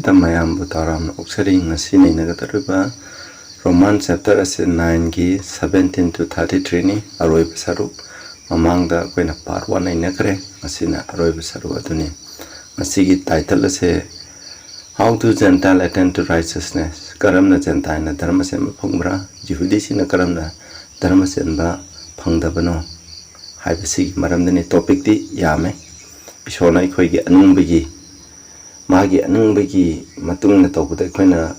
Samanta Mayam Butaram Oxering Nasini Nagataruba Roman chapter as 9 gi 17 to 33 ni Aroi Saru Mamang da Queen of part 1 in Nakre Masina Aroi Saru Aduni Masigi title as How to Gentile attend to righteousness Karamna Gentile Dharmasema Pungra Jihudisi Nakaramna Dharmasemba Pangdabano Haibasi Maramdani topic di Yame Ishona Koigi Anumbi Magi Anumbi Matung the top of the Quena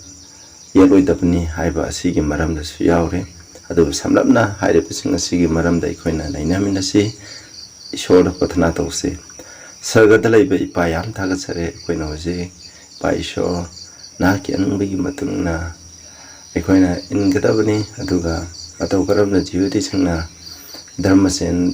Yellow Dabni Haiba Sigi Maram the Suyaure Adu Samlapna Hide Pissing a Sigi Maram the Quena Naminasi Ishore Patanato say Sargadale Payam Tagasare Quenoze by Shore Naki Anumbi Matungna Equina in Gadabani Aduga Atokaram the Juditina Dharmasen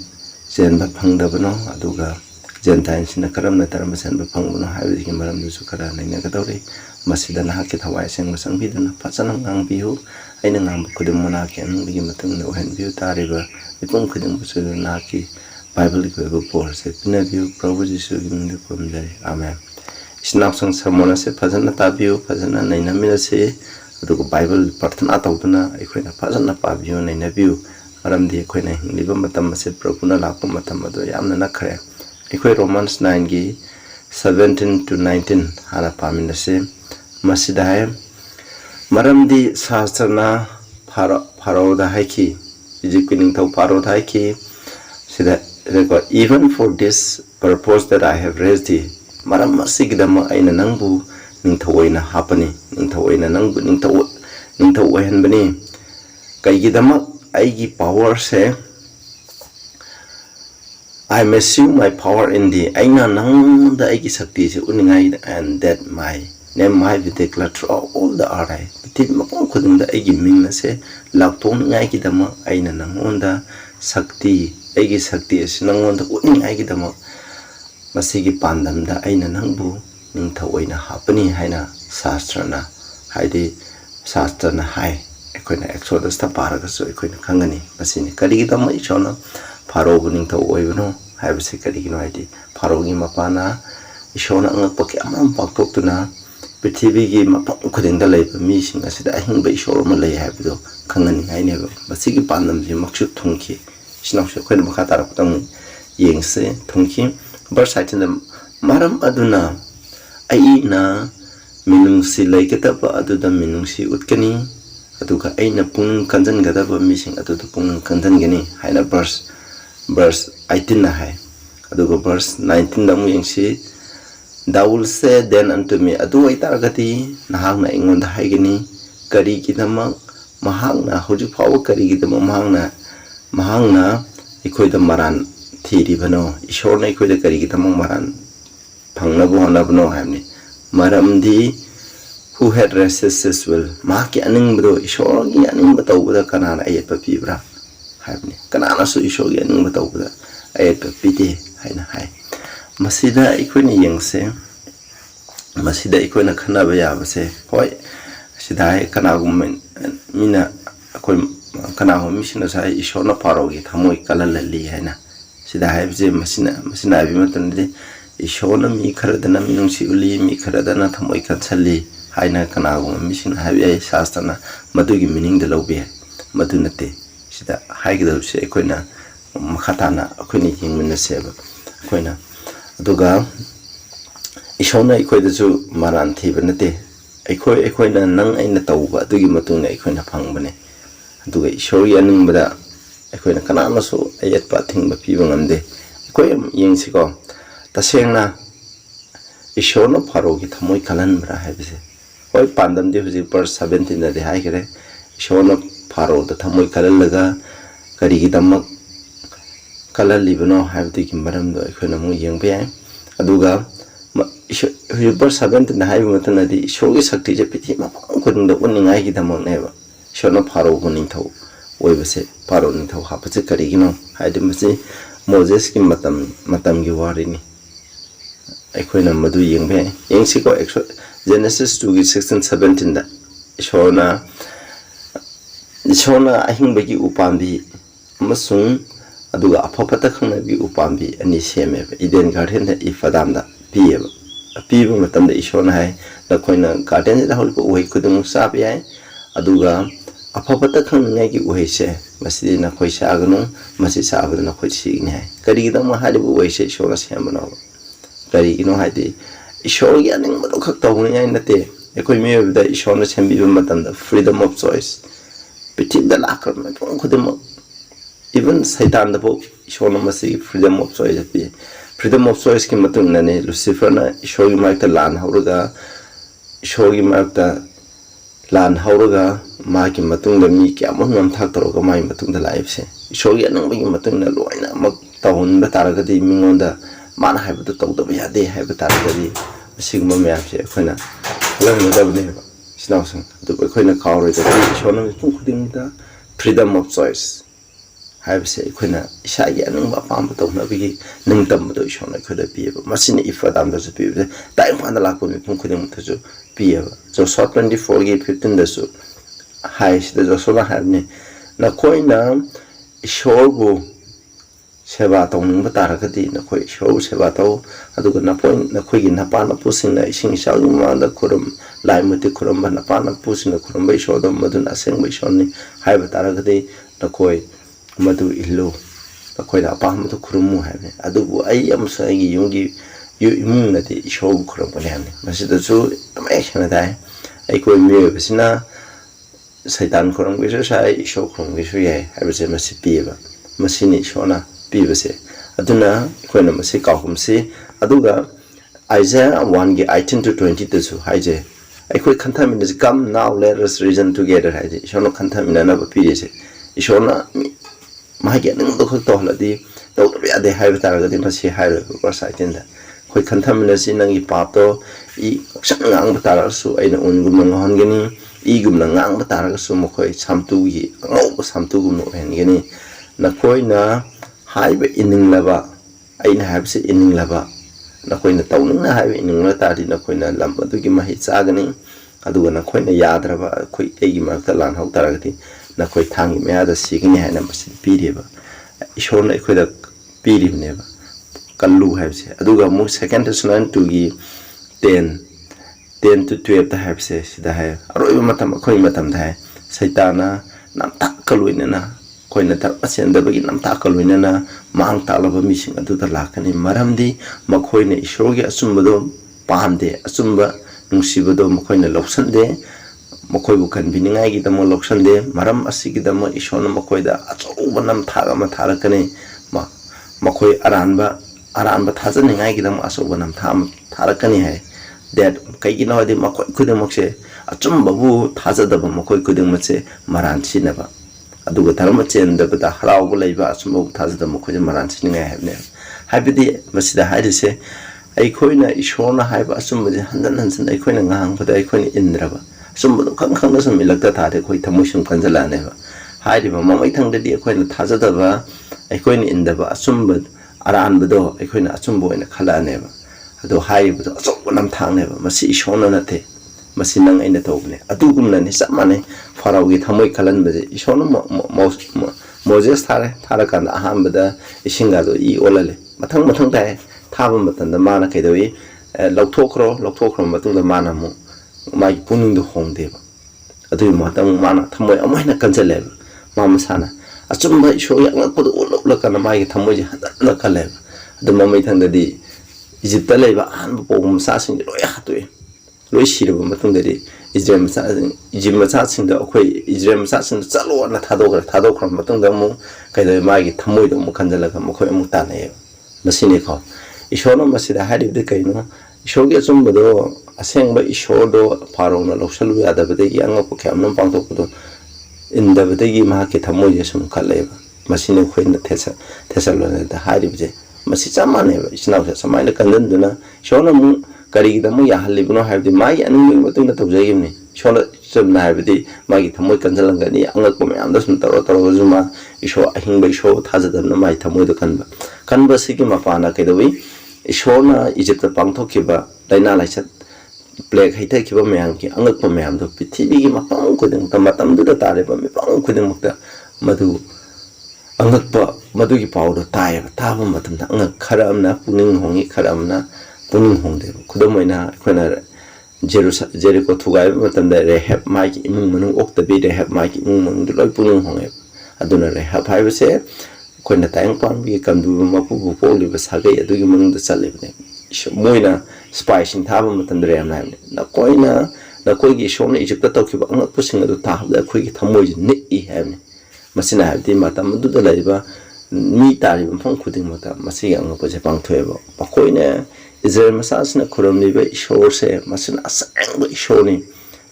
Zenba Pangdabano Aduga Gentiles in the Karam Dharmasen Panguno Havi Maram Sukara Nagatori Masidan Haki Hawaii Sang Sang Bidana Pasanang View Ainang Kudumonaki and Bimatum no hand view Tariba Ipum Kudum Naki Bible equivalent for Sepina view proposition in the Pumday Amen. Snapsang Samona se Pazana Tabio Pazana Nainamina se the Bible Partana Tautuna Equina Pazana Pavio Nainaview Maram the Equina Libamatam se Propuna Lapumatamado Yamna Kare Equi Romans 9 gi 17 to 19 Hana Paminase Masidai Maramdi Sastrana Paroda Haiki Egyptian Tau Paroda Haiki even for this purpose that I have raised thee Maram Masigdama Aina Nambu Nintawaina Hapani Nintawaina Nambu Nintawain Bani Kaigidama Aigi power say I may assume my power in thee Aina Nang the Aigi Sakti Uningai and that my name might be declared through all the Arai. But Mapon couldn't the Aigi Ming say Lapton Naikidama Aina Nangonda Sakti Aigi Sakti is Nangonda Uningaidama Masigi Pandam the Aina Nangbu Nintawaina Hapani Haina Sastrana Haide Sastrana Hai Equina Exodus Taparaga so Equina Kangani Basini Kaligidama Ichona Parogu Nintawaivano have a Sikarigino ID Parogi Mapana Ishona Angapaki Amam Paktokuna Petivi Mapakudin the labor mission as I think by Shormalay have do Kangani I never Basigi Pandam Makshu Tunki Snapshot Makata Yingse Tunki Bursite in the Maram Aduna Aina Minungsi like it up Aduda Minungsi Utkani Aduka Aina Pung Kandan Gadaba missing Adu Pung Kandangani Haina verse 18 high Aduga verse 19 the Muyingsi Thou will say then unto me Adu Itargati Nahangna Ingon the Hagani Kari Kitama Mahangna Hoju Power Kari Kitama Mahangna Equi the Maran Tiribano Ishorna Equi the Kari Kitama Maran Pangnabu Honabno Hamni Maramdi who had resisted will Maki Aningbo Ishorgi Animbato with a Kanana Ayapa Pibra Havni Kanana so Ishogi Animbato with a Ayapa Piti Haina High Masida Equini Yangse Masida Equina Kanabaya say, Hoi, Sidai Kanagum Mina Kanaho mission as I Ishona Parogi, Hamoi Kalalali Hena. Sida have Masina Vimatandi, Ishona mi Karadana Minunsi Uli, mi Karadana Tamoi Kansali, Haina Kanagum mission have a Sastana, Madugi meaning the lobby, Madunate, Sida Hagdo Equina Makatana, Aquini in the Seba, Quina. Aduga Ishona Equazu Maran Tibanate Equina Nang in the Tauba, Dugi Matuna Equina Pangbane. Duga Ishori and Bada Equina Kanamaso, a yet patting but people on the Equim Yingsigo. Tasena Ishona Parogi Tamoy Kalanbra Habise. Hoi Pandam Divisi verse 17 at the Hagere Ishona Paro, the Tamoy Kalalaga Karigidama Kala Libano have taken Madame the Economy young being Aduga verse 17 the high maternity show is a teacher pity couldn't the winning I get among never. Shona Paro winning toe. We will say Paro into Hapazicarigino. I didn't say Moses in Matam Giwarini. Equina Madu young being Yangsico extra Genesis 2 16 17 Shona I think Begi Upambi Masung. Aduga Apopata Kanabi Upambi and Isheme, Eden Garden, if Adamda, Pieva, pibung matam da ishona hai na khoina garden da hol ko uhei khudung sa bi hai aduga afabata khang ngai ki uhei se masi na khoi sa agnu masi sa abada na khoi si ni hai kari da ma hali bu uhei se ishona sem bana kari ino hai di ishona gi aning ma khak taw ni ai nate ekoi me da ishona sem bi matam da freedom of choice pitin da lakar ma khudum even Satan the book ishona masi freedom of choice bi freedom of choice ki matung na ne Lucifer na ishori markta lan hauruga ishori markta lan hauruga ma ki matung da mi kya mon nam thak taro ka mai matung da life se ishori anang bi matung na loina mak tahun da taraga di mingonda man hai bu to da ya de hai bu taraga di sigma me ap se khoina lang no da ne ba sinaw sang du khoina khawre da ishona mi khuding da freedom of choice 하이브세 이코나 이샤기 아는 바 밤부터 나비기 능담부터 이쇼나 그다 비에바 마신 이파담도서 비에바 다이판다 라코미 풍코데부터 비에바 저 서 24기 15데서 하이시데 저 소나 하네 나 코이나 이쇼고 세바 동능부 따라가디 나 코이 쇼 세바도 아두고 나 포인 나 코이기 나파나 부싱나 싱샤우마다 코름 라이무티 코름바 나파나 부싱나 코름바 이쇼도 모든 아생바 이쇼니 하이브 따라가디 나 코이 madu illo da koi da pa madu kurumu ha ne adu ai am sa gi yungi yu imung na de show kurum ba ne masi da chu mai khana dai ai koi mi besina saitan kurum gi sai show kurum gi su ye ha be se masi pi ba masi ni shona pi ba se aduna koi na masi ka hum se aduga Isaiah 1 gi 18 to 20 to su hai je ai koi khanta min is come now let us reason together hai je shono khanta min na ba pi se ishona 마게 능도 흑도 할라디 또 야데 하이브 따라가디 마시 하이르 버사이텐다 거의 칸타미나시 능이 밥도 이 상앙부 따라서 아이는 온구만 한게니 이금랑 앙부 따라가서 뭐 거의 삼두기 어 삼두금 노hen게니 나 거이나 하이브 인능라바 아이나 하이브스 인능라바 나 거이나 따우능나 하이브 인능라 따디 나 거이나 람바두기 마히 짜가니 아두가 나 거이나 야드라바 거이 에기 마르타 란 하우 따라가디 na koi thangi me ada signi hai na masin piri ba ishor na koi da piri ne ba kallu hai se aduga mu second lesson to gi 10 to 12 da hai se sida hai aroi matam koi matam da hai saitana nam tak kaluina na koi na tar asen da bagi nam tak kaluina na mang ta la ba mi sing adu da lakani maramdi makhoi ne ishor gi asum do pamde asumba nungsibodo makhoi na loksan de makhoi bu kan biningai gi damo loksan de maram asigi damo ishona makhoi da achouba nam thaga ma tharakane ma makhoi aranba thajaningai gi damo achouba nam tharakani hai that kai gi no de makhoi khudem mokse achumba bu thajadaba makhoi khudem mache maran chinaba aduga dharma chen da bada harau bu leiba achumba bu thajada makhoi maran chiningai habne habidi masida haidise ai khoina ishona haiba achumba de handan hansan ai khoina ngang bada ai khoina indraba sumbu khang khang na sum ilakta thade khoi thamoi sum kanjala ne ba hairi ba mamai thang de khoi na thajada ba ai khoi ni inda ba sumbu aran ba do ai khoi na sumbu ina khala ne ba ado hairi ba so nam thang ne ba masi ishona na the masi nang ina to ne adu gum na ni samane farau gi thamoi khalan ba je ishona moses thara kan aham ba da isinga do I olale mathang da thaba matan da mana kai do I lokthokro matung da mana mu mai puning do hongdeba adu matam mana thamoi amai na kanjaleba mama sana achumba isho ya ngakod ulula kana mai thamoi hadla kaleba adu mamai thangda di Egypt ta leba an pogum sa sing loi hatoi loi sirba matung da di Israel sa sing da khoi Israel sa sing chalo na thadokra matung da mu kai da mai thamoi do mu kanjala ka mu khoi mu ta ne masine kho isho no masida hari de kai no isho ge achumba do aseng ba ishor do parong na loksalu ya da bade gi anga ko kham nam pang to ko in da bade gi ma ke thamoi je sum khale ba masine khoi na thesa lo da hari bje masi chamane ba isna sa samai na kandan duna shona mu kari gi da mu ya halli bno ha de mai anu mu to na to jai ni shona sum na ha bade ma gi thamoi kanjalang ga ni anga ko me am da sum taro zuma isho ahing ba isho thaja da na mai thamoi do kan ba si gi ma pa na ke do wi ishona Egypt pang thok ki ba daina lai chat black haita ki ba mayang ki angak pa mayam do pithibigi mapang khudeng ta matam du da tare ba me pang khudeng mukta madu angak pa madu ki pau do tai ba ta ba matam da angak kharam na puning hongi kharam na puning hongde kudamoina khona Jericho thugai matamda rehab maiki imung manung oktabi rehab maiki imung manung loi puning honge aduna rehab haibase khona tayang pang bi kamdu mapu bu poli ba sagai adugi manung da chalibne moina spicing thaba matamda rehab na koina na koigi shona ijipta tawkiba anga pusing adu tahabda koigi thamoji ni habne masina habdi matam du da laiba ni tari mphang khuding mata masi anga pose pangthoeba pakoina Israel masasna khurumliba ishor se masina asangba ishoni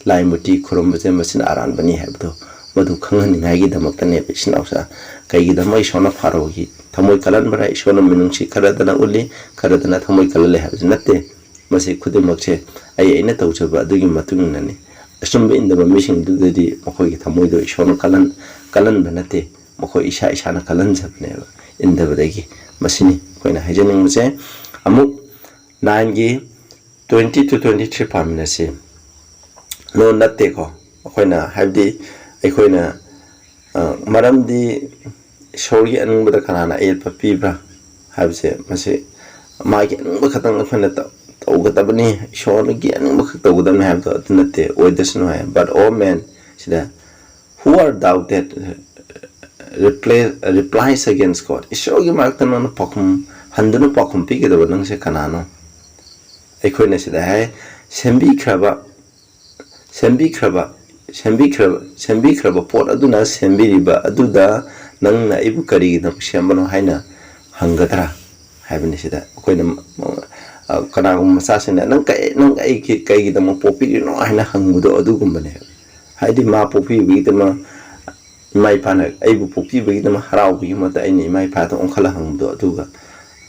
laimuti khurumbe masina aran bani habdo madu khangani ngai damakta ne bisnausa kai da mai shona farogi thamoi kalan bara ishona minungchi karadana uli karadana thamoi kalale habs natte masi khudimakche ai aina tawchaba adugi matung nani asumbe indaba mishing dudedi makoi thamoi do ishona kalan banate makoi isha na kalan jabne indaba degi masini koina hajening muse amuk 9 gi 20 to 23 paminasi no natte ko koina habdi aikoina maramdi shorgi anungba kanana el papibra habse mase magi anungba khatang khana tawgatabani shorgi anungba tawgadam habdo atunate oidasno hai but oh man sida who are thou that replies against God shorgi markana pakum handuna pakum pigedaba nangse kanano aikoina sida hai sembi kraba pot aduna sembi riba aduda nang na ibu kari na sembano haina hangadra habini sida koina kana gum masasina nang ai kai da mo popi no haina hangudo adugumbane haidi ma popi bi da ma mai pana aibu popi bi da ma harau bi mata ai mai pa da onkhala hangudo aduga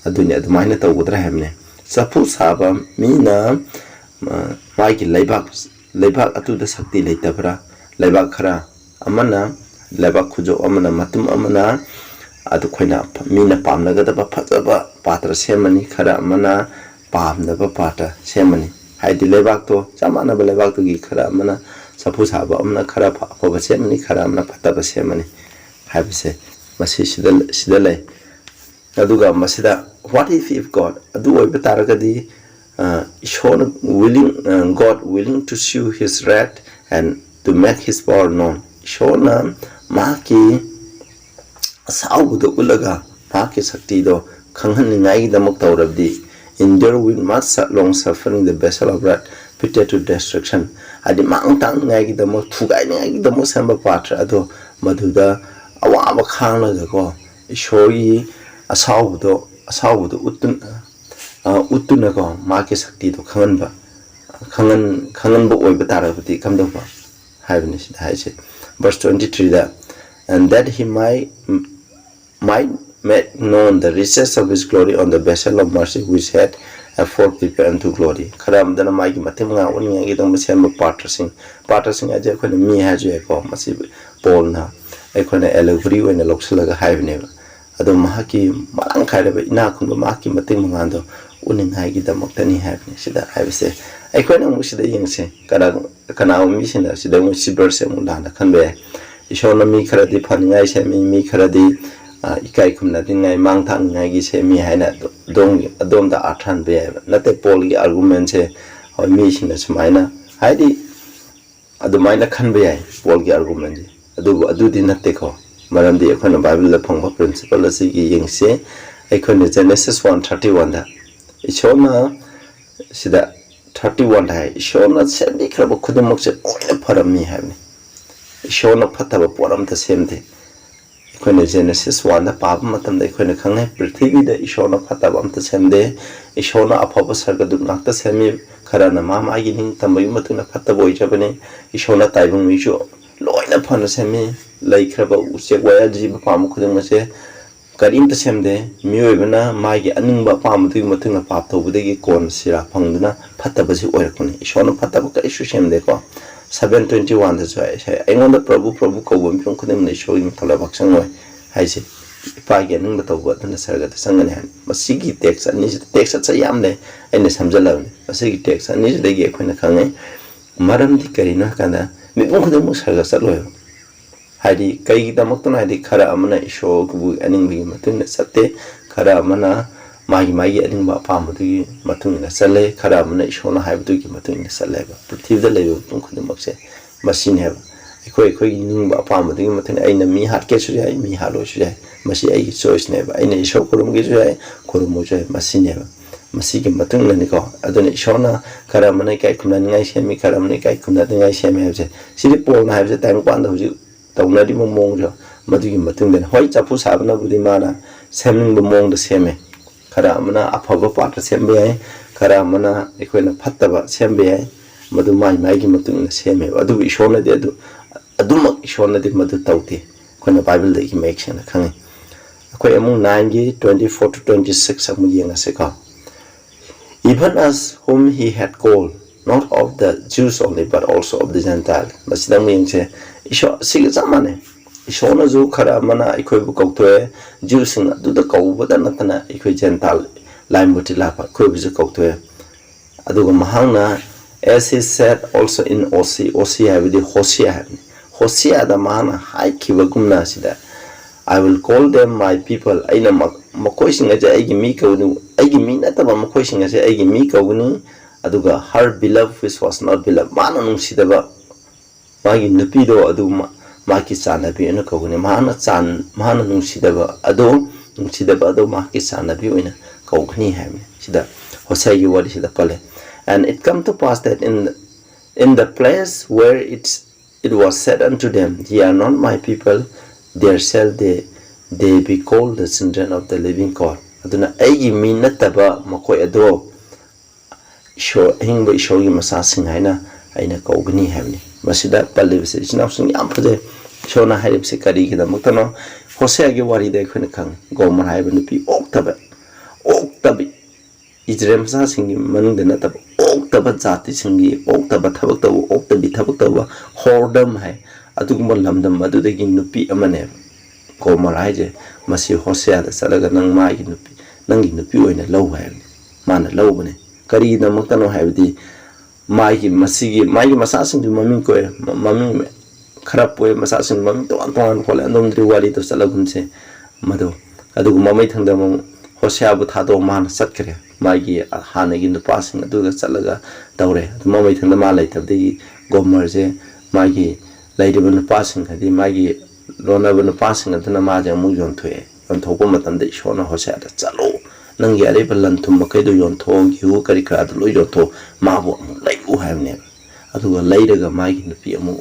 adunya adumaina tawgudra habne sapu saba mina mai ki laibak atuda sakti leitabra laibak khara amana laibak khujo amana matum amana adu khoina mina pamnaga da phajaba patra semani khara amana pamna ba pata semani haidi laibak to samana ba laibak to gi khara amana sapu saba amana khara pha ba semani khara amana phata ba semani habise masi sidalai aduga masida what if God adu oi betaragadi God willing to show his wrath and to make his power known. Shona maki saudo ulaga maki sakti do khanghan ngai damak tawrabdi endure with much long suffering the vessel of wrath put to destruction adi mang tang ngai damak thugai ngai damak samba patra ado maduda awaba khangla ko shoi asaudo utuna ko maki sakti do khangan ba oi batara bati kamdo ba haibni sid haise verse 23 da and that he might make known the riches of his glory on the vessel of mercy which had afford people unto glory kharam dana magi matem nga oni ngi dong sem patrasing aje khone mi haje ko masi polna ai khone allegory wena loksalaga haibne ado mahaki marang khaireba ina khunba mahaki matem nga do uning hai gi damoktani habne sida habse ai khona musida yingse kana mi sina sida mu sibur se mu lana khanbe ishona mi kharadi phaningai se mi kharadi ikai khumna dingai mang thang ngai gi se mi haina dong adom da athan be nate pol gi argument se hoi mi sina smaina haidi adumaina khanbe ai pol gi argument ji adu din nate ko maramdi ekhona bible la phangba principle asi gi yingse ekhona Genesis 1:31 da ishona sida 31 hai ishona sembi kraba khudamok se oina pharami habni ishona phataba poram ta semde ekhona Genesis 1 da pab matam da ekhona khangai prithvi da ishona phataba am ta semde ishona aphaba sarga du nakta semi kharana mama gi ning tambai matuna phataba ojabane ishona taibung mi jo loina phana semi lai kraba use waya ji ba pam khudam se karim ta semde miyoibana magi aningba pamdu mathunga pap thobudegi kon sira phangduna phataba si oirakuni ishona phataba ka isu semde ko 721 da jai aingonda prabhu ko bom pyong khudem nei showing thala baksang oi haise ipagi aningba toba dana sarga ta sangane han masigi text ani sa yamne ene samjalawne masigi text ani degi ekhona khangai maram di karina kana mi bong khudem sarga saloyo haidi kai damak to haidi khara amana isho gu aning bi matun sate khara amana मागी अनिंबा पामदुगी मतुंगना चले खरा अमना इशोरना हाइबदुगी मतुंगना चलेबा पृथ्वीदा लेबा तुम खुदमकसे मसिनेबा अखोई निंबा पामदुगी मतुंग आइना मी हाटके सुजाय मी हालो सुजाय मसी आइगी choice नेबा आइना इशोर खुरुमगे सुजाय खुरुमो सुजाय मसिनेबा मसीगे मतुंगना निको अदुना इशोरना खरा अमना काई खुमनानिंगाई सेमी खरा अमना काई खुमनानिंगाई सेमी हाबसे सिरि पोलना हाबसे तांग पांदा हुजि तौनादि मोंगजो मदुगी मतुंगना होय चाफु साबना बुदि माना सेमनिंग मोंगदा सेमे खरा अमना अफब पात्र सेमबे है खरा अमना एकोइना फत्तबा सेमबे है मदु माई मतुंगना सेमे अदु इशोरना दे अदुमक इशोरना दे मदु तौते कोना बाइबल दे की मेक्शन खंगे अखोय अमु 9 गी 24 to 26 अमु येंगा से का even as whom he had called not of the Jews only but also of the Gentiles masidang yengse isho sig zamane इशोरना जो खरा मना इखोइबु कौथोए ज्यूसिंग अदुदा कौबदा नतना इखोइ जेंटाल लाइमबुति लाफा खोइबु जो कौथोए अदुगा महांगना as he said also in Osea हाबिदि होसिया दा महाना हाइ खिबगुमना सिदा I will call them my people aina makoising aja aigi mi kaunu aigi mi nataba makoising aja aigi mi kaunu aduga her beloved which was not beloved mana nungsidaba magi nupido aduma माकी चानबी अन कौगने महाना नुंसिदबा अदो माकी चानबी ओइना कौगनी हैमे सिदा होसाई वाली सिदा पले and it come to pass that in the place where it was said unto them ye are not my people there shall they be called the children of the living God aduna aigi minataba makoi ado show hingba ishogi masa sing haina aina kौगनी हैमे मसिदा पल्लेबसे इचनाउसिंग याम फजे शोना हाइबसे करिगिदा मक्तनो होसेयागे वारिदे खने खंग गोमर HYBE नुपी ओक्तबी इजरेम सा सिंगी मनुंगदे नतब ओक्तब जाति सिंगी ओक्तब थबक्तब ओक्तबी थबक्तब होरदम है अदुगुम लमदम अदुदगी नुपी अमने गोमर हाइजे मसी होसेयादा चलगा नंग मागी नुपी नंगी नुपी ओइना लौ है माना लौबने करिगिदा मक्तनो हाइबदी मागी मसासिंग ममिंग को ममिंग खराब पोए मसासिंग ममिंग तो खोले अंदोंद्री वाली तो चलगुमसे मदो अदुगु ममै थंगदा मम होसियाबु थादो मान सत्करे मागी हानेगी नुपासिंग अदुगा चलगा तौरे ममै थंगदा मा लैतबदि गोमरजे मागी लैदबु नुपासिंग हदि मागी लोनबु नुपासिंग अदुना माजे अमु योनथोए योनथोपो मतमदे इशोरना होसियादा चलो नंगी अरे बल्लन तुम मकैदो योनथो गिहु करि खरादो लो योनथो माबु अमु लैबु हायने अदुगा लैरगा मागी नुपी अमु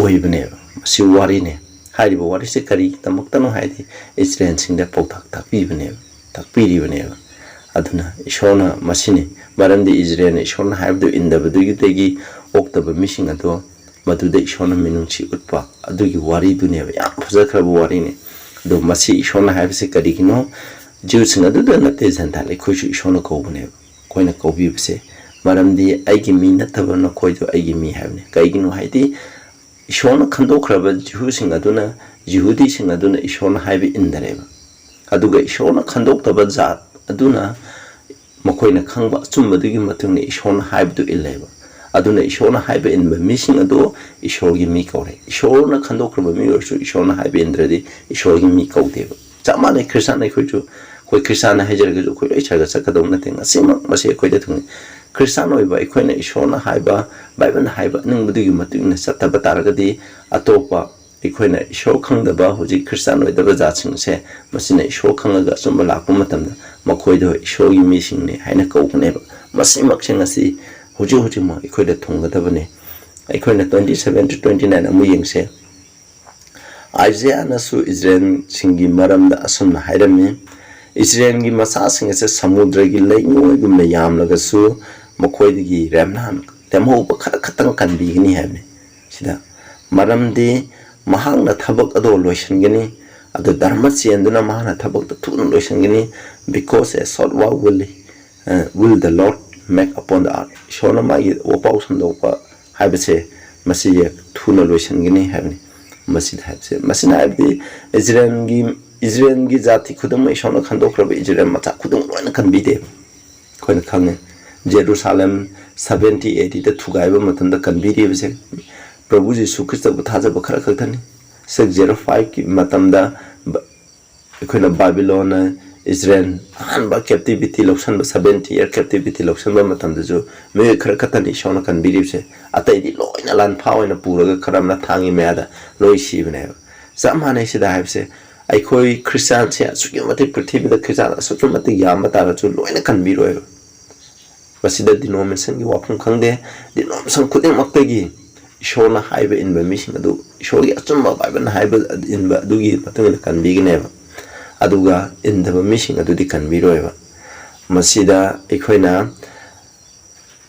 ओइबने मसि वारिने हारिबो वारिसे करि तमक्तनो हाइदि इस्राएल सिंगदा पौथाक ताकपिरिबने अदुना इशोरना मसिने मरंदि इस्राएल इशोरना हाइबदो इंदबदुगी तेगी ओक्तब मिसिंग अदो मदुदे इशोरना मिनुंची उत्पा अदुगी वारिदुने याम फजखरबो वारिने दो मसि इशोरना हाइबसे करिगिनो ज्यूसिंग अदुदा नते जंताले खोइसु इशोरना कौबने कोइना कौबिबसे मरंदि आइगी मी नतब न खोइदो आइगी मी हाइबने कइगिनो हाइदि इशोरना खंदोखरब जिहुसिंग अदुना जिहुदी सिंग अदुना इशोरना हाइबे इंदरेबा अदुगा इशोरना खंदोक्तब जात अदुना मखोइना खंगबा चुम्बदुगी मतुंगने इशोरना हाइबदु इल्लेबा अदुना इशोरना हाइबे इनबा मिसिंग अदो इशोरगी मी कौरे इशोरना खंदोखरब मी ओरसु इशोरना हाइबे इंद्रदि इशोरगी मी कौदेबा चामाने क्रिस्तान खोइजु कोइ क्रिस्तान हाइजरगजु कोइ इछागा सकदौ नथिंग असिमा मसे खोइदे थुंग क्रिस्तान ओइबा इखोइना इशोरना हाइबा बाइबल हाइबा निंगबदुगी मतुंगने सत्तबा तारगदि अतोपा इखोइना इशोर खंगदबा हुजि क्रिस्तान ओइदबा जासिंगसे मसिना इशोर खंगगा सुंबा लाकु मतमदा मखोइदो इशोरगी मिसिंगने हाइना कौगनेबा मसिमक्सिंग असि हुजि म इखोइदा थुंगदबने इखोइना 27 to 29 अमु यंगसे आइजिया नसु इस्राएल सिंगी मरमदा असुमना हाइरमी इस्राएल की मसा सिंग से समुद्र की लैंगोयगुमने यामलगसु मखोइदगी रेमनान तेमहो खर खतंग कनबीगनी हैने सिदा मरमदि महांगना थबक अदो लोइसनगनी अदो धर्म चेंदुना महाना थबक त थुन लोइसनगनी because a short while will the Lord make upon the earth shona magi opaw sandopa haibse masi thuna loisangini habni masi habse masina habdi Israel gi jati khudum shona khandokraba Israel macha khudum loina kanbide koina khange Jerusalem 70-80 da thugaiba matanda kanbide bese Prabhu Jesu Christ bu thaja bakhara khathani 605 ki matamda koina Babylon Israel ahanba captivity loksan ba 70 year captivity loksan ba matam da jo me khar khatani shona kan birib se atai di loina lan phawina puraga kharamna thangi meada loi sibne samhane sida haibse ai khoi christian se suki mate prithvi da christian suki mate yam ta ra chu loina kan biroi basida denomination gi wafum khangde denomination khuding maktagi shona haiba in ba mission adu shori achumba ba ban haiba in ba dugi patang kan bigne aduga in the mission adudi kan biroeba masida ekhoina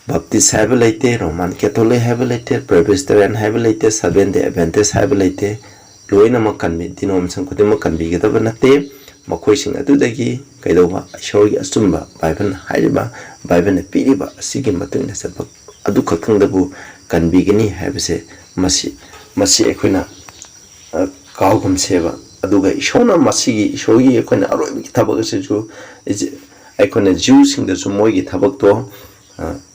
baptist have laite roman catholic have laite presbyterian have laite seventh day adventist have laite loina makan mi dinom sang khode makan bi gada banate makhoi sing adudagi kaidoba shori asumba bible haiba bible piriba sigi matung na sabak adu khathang dabu kan bigini have se masi ekhoina kaugum seba aduga ishona masigi ishogi ekhoina aroi thabak se ju ekhoina Jew sing da moi gi thabak to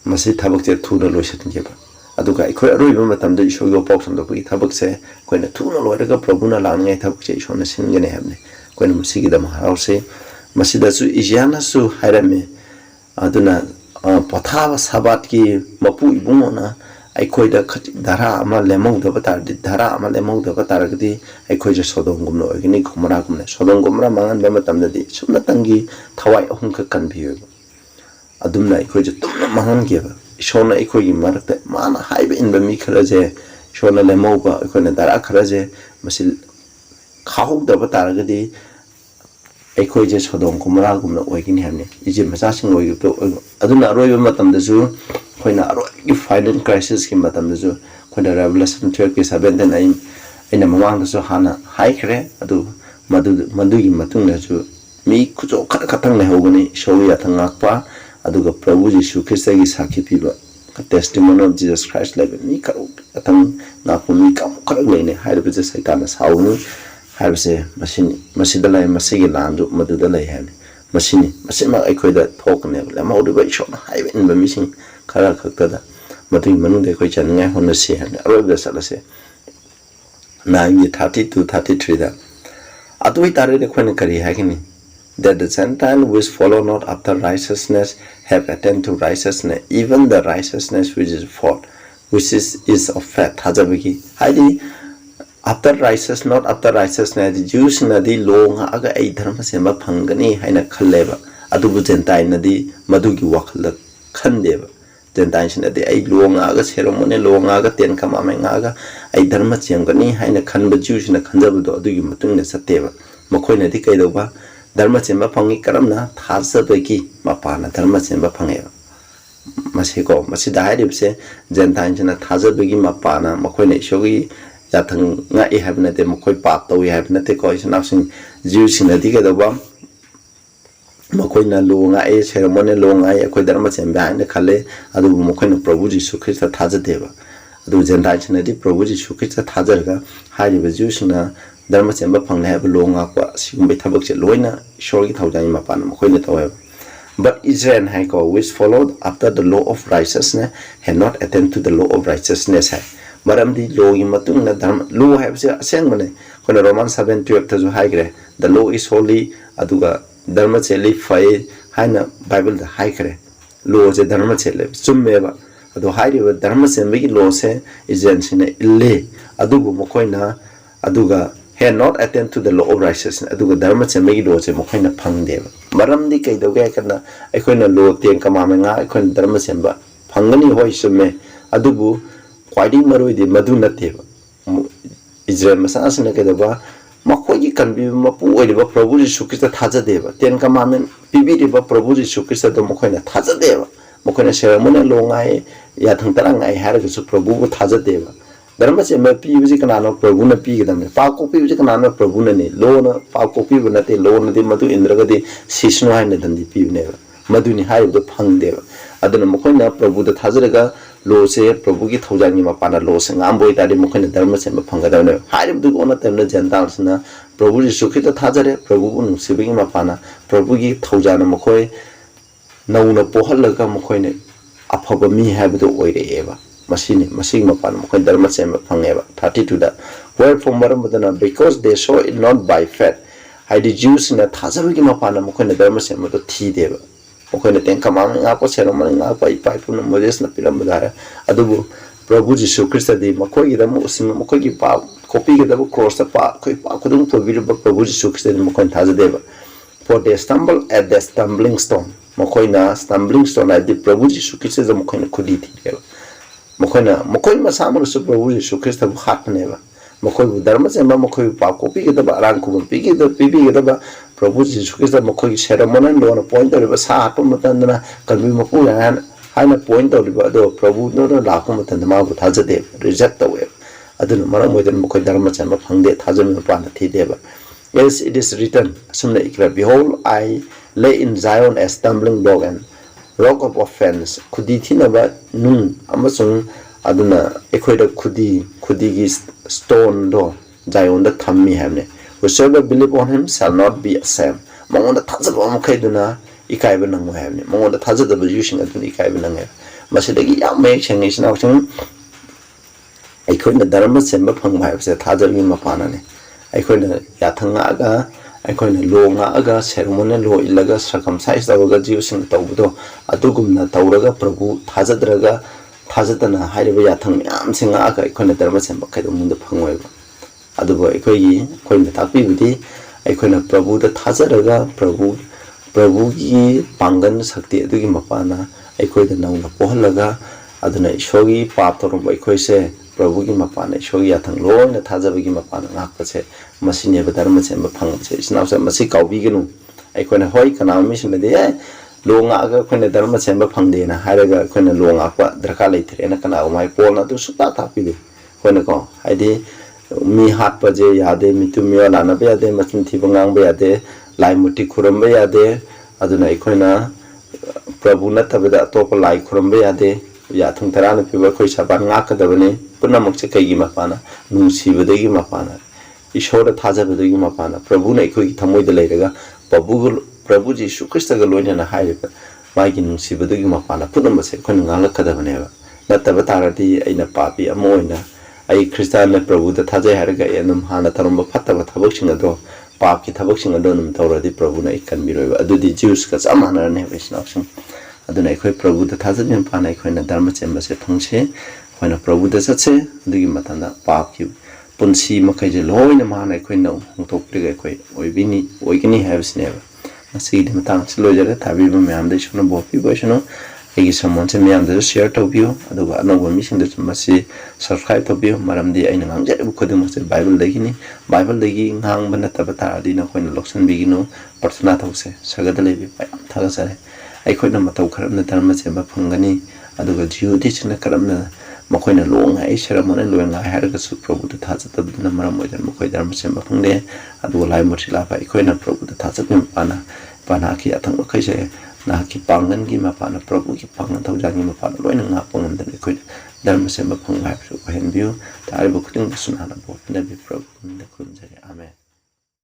masi thabak che thuna loi satin ge ba aduga ekhoi aroi ba matam da ishogi opok sam da gi thabak se koina thuna loi daga prabhuna lang ngai thabak che ishona sin ge ne hamne koina masigi da mahau se masida su ijiana su hairame aduna patha sabat ki mapu ibungona ai da dhara ama lemong da batar dhara ama lemong da batar gdi ai je sodong gumno ogini khomra gumne sodong gumra mangan be matam da di sumna tangi thawai ahum ka kan biyo adumna ai je tumna mangan ge ba shona ai gi marakta mana haibe in ba mi khara je shona lemong ba ai na dhara khara je masil khau da batar gdi ai je sodong gumra gumna ogini hamne ije masa sing oi to aduna roi ba matam da su koina aroi financial crisis ki matam ju koina revelation 12 ki 7 den aina mamang su hana hai khre adu madu gi matung na ju mi kujo khatang le hogani shoya thangak pa aduga prabhu jisu krista gi sakhi piba testimony of Jesus Christ le mi ka athang na pu mi kam khar le ne hai be saitan saunu hai se masidalai masigi landu madu dalai hani masima ai da thok ne le ma udu ba shona hai in ba missing khara khakta matu manu de koi chan ngai hon se han aro da sala se na yi 32 33 da atui tare de khone kari ha kini that the Gentile which follow not after righteousness have attained to righteousness even the righteousness which is fault which is of faith hazabiki haidi after righteousness not after righteousness the Jews na di long aga ai dharma sema phangani haina khalleba adubu Gentile na di madugi wakhal khandeba Gentile na di ai longa aga ceremony longa aga ten kama menga aga ai dharma chemgani haina khanba Jews na khanjabu do adugi matung na sateba makhoi na di kaidoba dharma chemba phangi karamna thasabagi mapana dharma chemba phangeba masiko masida hairibse Gentile na thasabagi mapana makhoi na ishogi yathang nga I have na te makhoi pap to I have na te ko isna sing Jews na di kaidoba makhoi na longa ai ceremony longa ai khoi dharma chemba na khale adu makhoi na prabhu jisu krista thajadeba adu Gentile na di prabhu jisu krista thajarga hairiba Jews na dharma chemba phangle have longa kwa sigumbe thabak che loina shorgi thaujani mapana makhoi na tawe but Israel hai ko which followed after the law of righteousness had not attained to the law of righteousness hai maram di law gi matung na dharma law have se aseng mane kona Roman 7:12 thazu hai gre the law is holy aduga dharma cheli fai haina Bible da hai kare law je dharma chele chumme ba adu hai ri dharma chembe gi law se Israel sine ille adugu mokoina aduga had not attained to the law of righteousness aduga dharma chembe gi law je mokoina phangde ba maram di kai doge kana aikoina law teng kama menga aikoina dharma chemba phangani hoi chumme adugu kwaidi maroi di madu natte ba Israel masasna kai doba makhoi kan bi mapu oiba prabhu jisu krista thajadeba ten commandment pibiriba prabhu jisu krista do mokhoina thajadeba mokhoina ceremony longai ya thangtarang ai harga su prabhu ko thajadeba dharma che ma pibiji kana no prabhu na pi gadam pa ko pibiji kana no prabhu na ne lo na pa ko pi banate lo na di madu indraga di sishnu hai na dandi pi ne madu ni hai do phangdeba aduna mokhoina prabhu da thajaraga lo se prabhu ki thaujangi mapana lo se ngam boi tari mokhoina dharma se ma phangada ne harim du ona temna Gentiles na prabhu ji sukhita thajare prabhu bu nungsibigi mapana prabhu ki thaujana mokhoi nauna pohalaga mokhoine afaba mi habdu oire eba masing mapana mokhoi dharma se ma phangeba 32 da where from maram badana because they saw it not by faith haidi Jews na thazabagi mapana mokoina dharma sema to thideba mokoina tenka mang nga ko ceremony nga pa ipai puna Moses na piramada adubu Prabhu Jisu Krista di makoi da mo usim makoi ki pa copy ke da cross ta pa koi pa kudung provide ba Prabhu Jisu Krista di mokoin thazadeba for they stumble at the stumbling stone mokoina stumbling stone at the Prabhu Jisu Krista da mokoina khudi thideba mokoina masama su Prabhu Jisu Krista bu khatneba mokoy dharma sema mokoy pa copy ke da arang ku pi ke da Prabhu Jisu Krista mokoy ceremony lo na point da ba sa pa matandana kalbi mokoy han haina point da do Prabhu no la ko matanda ma bu thajade reject away aduna maram moy mokoy dharma sema phangde thajame pa na thi deba yes it is written sumna ikra behold I lay in Zion a stumbling block and rock of offense khudi thinaba nung amasung aduna ekhoida khudi gi stone do Zion da thammi hamne whosoever believe on him shall not be ashamed mangonda thajaba am khaiduna ikaiba nang hamne mangonda thajadaba using aduna ikaiba nang masidagi yam mek sengi sina chung ekhoina dharma semba phang bhai se thajagi mapana ne ekhoina yathanga aga ekhoina longa aga ceremony lo ilaga circumcise daga using tawbudo adugumna tawraga Prabhu thajadraga thajadana hairiba yathang yam singa aga ekhoina dharma semba khaidum munda phangwaiba adubo ekhoina takpi budi ekhoina Prabhu da thajaraga Prabhu gi pangan sakti adugi mapana ekhoida nauna pohalaga aduna ishogi pap torom ekhoise Prabhu gi mapana ishogi yathang loina thajabagi mapana ngakpase masine ba dharma semba phangse isnawsa masi kaubigenu ekhoina hoi kanami sinade longa aga khone dharma semba phangde na haraga khone longa pa darka leithre na kana mai polna du suta thapidu khone ko haide mi hat pa je yade mitu mi wala na be yade machin thi bangang be yade lai muti khuram be yade aduna ekhoina Prabhu na tabada top lai khuram be yade ya thung tarana piba khoi saban nga ka dabane punamak che kai gi mapana nungsi bedagi mapana ishora thajabedagi mapana Prabhu na ekhoi thamoi da leiraga Prabhu Jisu Krista ga loina na hairiba magi nungsi bedagi mapana punam se khon ngalak ka dabane ba nataba tarati aina papi amoina ai Krista na Prabhu da thajai haraga enum hana tarumba phattaba thabak singa do pap ki thabak singa do num tawradi Prabhu na ikan biroiba adudi Jews ka samana ne vesna sing aduna ekhoi Prabhu da thajajin pana ekhoi na dharma chemba se thongse khoi na Prabhu da chatse adugi matanda pap ki punsi makai je loina mana ekhoi na hongtok priga ekhoi oigini habsne masi de matang silo jare thabi ba myam de shona bopi ba shona egi samon se myam de share tobio aduga anogwa mi sing de masi subscribe tobio maram di aina ngang jare bu khodum se Bible degi ngang bana tabata adi na khoi na loksan bigino prarthana thause sagada lebi pa thaga sare ai na matau kharamna dharma chemba phangani aduga jyoti china karamna makoina longa ai ceremony loenga haraga su Prabhu da thajatabduna maram oidan makoi dharma chemba phangde aduga lai motila pa na Prabhu da thajabim pana ki athang makai se na ki pangan gi mapana Prabhu ki pangan thaujangi mapana loina nga pangam dan ikoi dharma chemba phangha su hen view ta ai bu khuding sunana bo na bi Prabhu